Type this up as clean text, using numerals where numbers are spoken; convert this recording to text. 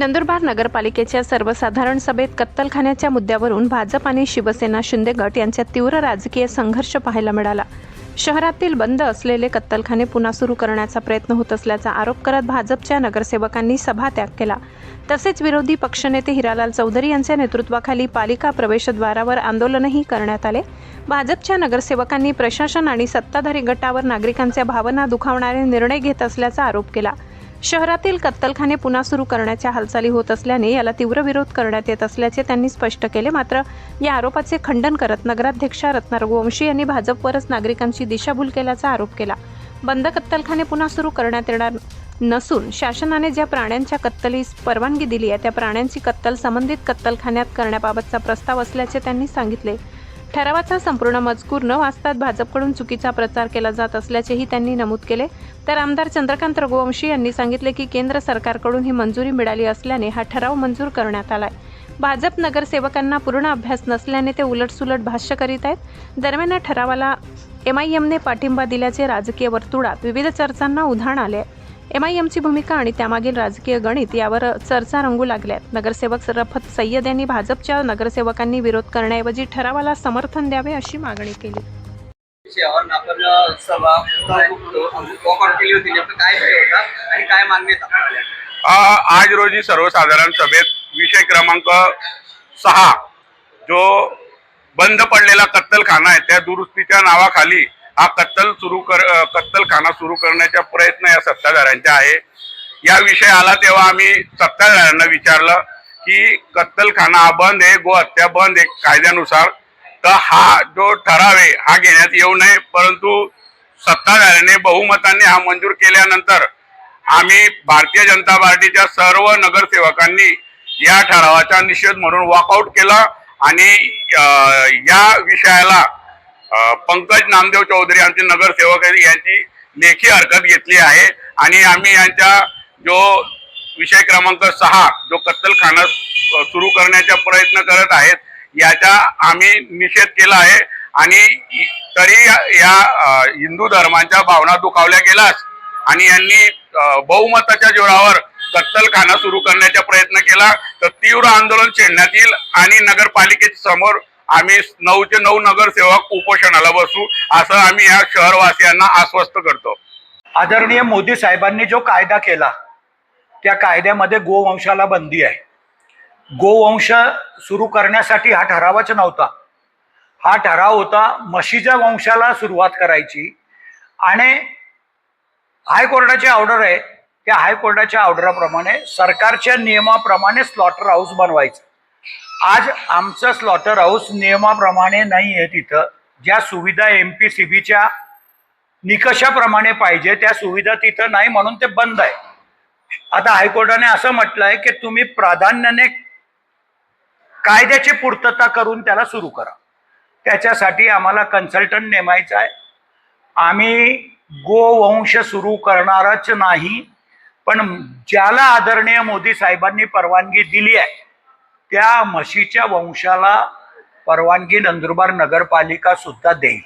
नंदुरबार नगरपालिकेच्या सर्वसाधारण सभेत कत्तलखान्याच्या मुद्द्यावरून भाजप आणि शिवसेना शिंदे गट यांच्यात तीव्र राजकीय संघर्ष पाहायला मिळाला। शहरातील बंद असलेले कत्तलखाने पुन्हा सुरू करण्याचा प्रयत्न होत असल्याचा आरोप करत भाजपच्या नगरसेवकांनी सभात्याग केला। तसेच विरोधी पक्षनेते हिरालाल चौधरी यांच्या नेतृत्वाखाली पालिका प्रवेशद्वारावर आंदोलनही करण्यात आले। भाजपच्या नगरसेवकांनी प्रशासन आणि सत्ताधारी गटावर नागरिकांच्या भावना दुखावणारे निर्णय घेत असल्याचा आरोप केला। शहरातील कत्तलखाने पुन्हा सुरू करण्याच्या हालचाली होत असल्याने याला तीव्र विरोध करण्यात येत असल्याचे त्यांनी स्पष्ट केले। मात्र या आरोपाचे खंडन करत नगराध्यक्षा रत्ना रघुवंशी यांनी भाजपवरच नागरिकांची दिशाभूल केल्याचा आरोप केला। बंद कत्तलखाने पुन्हा सुरू करण्यात येणार नसून शासनाने ज्या प्राण्यांच्या कत्तलीस परवानगी दिली आहे त्या प्राण्यांची कत्तल संबंधित कत्तलखान्यात करण्याबाबतचा प्रस्ताव असल्याचे त्यांनी सांगितले। ठरावाचा संपूर्ण मजकूर न वाचताच भाजपकडून चुकीचा प्रचार केला जात असल्याचेही त्यांनी नमूद केले। तर आमदार चंद्रकांत रघुवंशी यांनी सांगितले की केंद्र सरकारकडून ही मंजुरी मिळाली असल्याने हा ठराव मंजूर करण्यात आलाय। भाजप नगरसेवकांना पूर्ण अभ्यास नसल्याने ते उलटसुलट भाष्य करीत आहेत। दरम्यान या ठरावाला MIMने पाठिंबा दिल्याचे राजकीय वर्तुळात विविध चर्चांना उधाण आले। MIMची भूमिका आणि त्यामागील राजकीय गणित यावर चर्चा रंगू लागल्यात। नगरसेवक रफत सय्यद यांनी भाजपच्या नगरसेवकांनी विरोध करण्याऐवजी ठरावाला समर्थन द्यावे अशी मागणी केली। आज रोजी सर्वसाधारण सभेत विषय क्रमांक 6 जो बंद पडलेला कत्तलखाना आहे त्या दुरुस्तीच्या नावाखाली हा कत्तलखाना सुरू करण्याचा प्रयत्न या सत्ताधाऱ्यांचा आहे। या विषय आला तेव्हा आम्ही सत्ताधाऱ्यांना विचारलं की कत्तलखाना हा बंद आहे, गोहत्या बंद आहे कायद्यानुसार, तर हा जो ठराव आहे हा घेण्यात येऊ नये। परंतु सत्ताधाऱ्याने बहुमताने हा मंजूर केल्यानंतर आम्ही भारतीय जनता पार्टीच्या सर्व नगरसेवकांनी या ठरावाचा निषेध म्हणून वॉकआउट केला आणि या विषयाला पंकज नामदेव चौधरी आमचे नगरसेवक यांची लेखी हरकत घेतली आहे आणि आम्ही यांचा जो विषय क्रमांक 6 जो कत्तलखाना सुरू करण्याचा प्रयत्न करत आहेत याचा आम्ही निषेध केला आहे। आणि तरी या हिंदू धर्माच्या भावना दुखावल्या गेलास आणि यांनी बहुमताच्या जोरावर कत्तलखाना सुरू करण्याचा प्रयत्न केला तर तीव्र आंदोलन छेडण्यात येईल आणि नगरपालिकेच्या समोर आम्ही 9 चे 9 नगरसेवक उपोषणाला बसू असं आम्ही या शहरवासियांना आश्वस्त करतो। आदरणीय मोदी साहेबांनी जो कायदा केला त्या कायद्यामध्ये गोवंशाला बंदी आहे। गोवंश सुरू करण्यासाठी हा ठरावच नव्हता, हा ठराव होता म्हशीच्या वंशाला सुरुवात करायची आणि हायकोर्टाची ऑर्डर आहे त्या हायकोर्टाच्या ऑर्डरप्रमाणे सरकारच्या नियमाप्रमाणे स्लॉटर हाऊस बनवायचं। आज आमचं स्लॉटर हाऊस नियमाप्रमाणे नाही आहे, तिथं ज्या सुविधा MPCBच्या निकषाप्रमाणे पाहिजे त्या सुविधा तिथं नाही म्हणून ते बंद आहे। आता हायकोर्टाने असं म्हटलं आहे की तुम्ही प्राधान्याने कायद्याची पूर्तता करून त्याला सुरू करा। त्याच्यासाठी आम्हाला कन्सल्टंट नेमायचा आहे। आम्ही गोवंश सुरू करणारच नाही, पण ज्याला आदरणीय मोदी साहेबांनी परवानगी दिली आहे त्या म्हशीच्या वंशाला परवानगी नंदुरबार नगरपालिका सुद्धा देईल।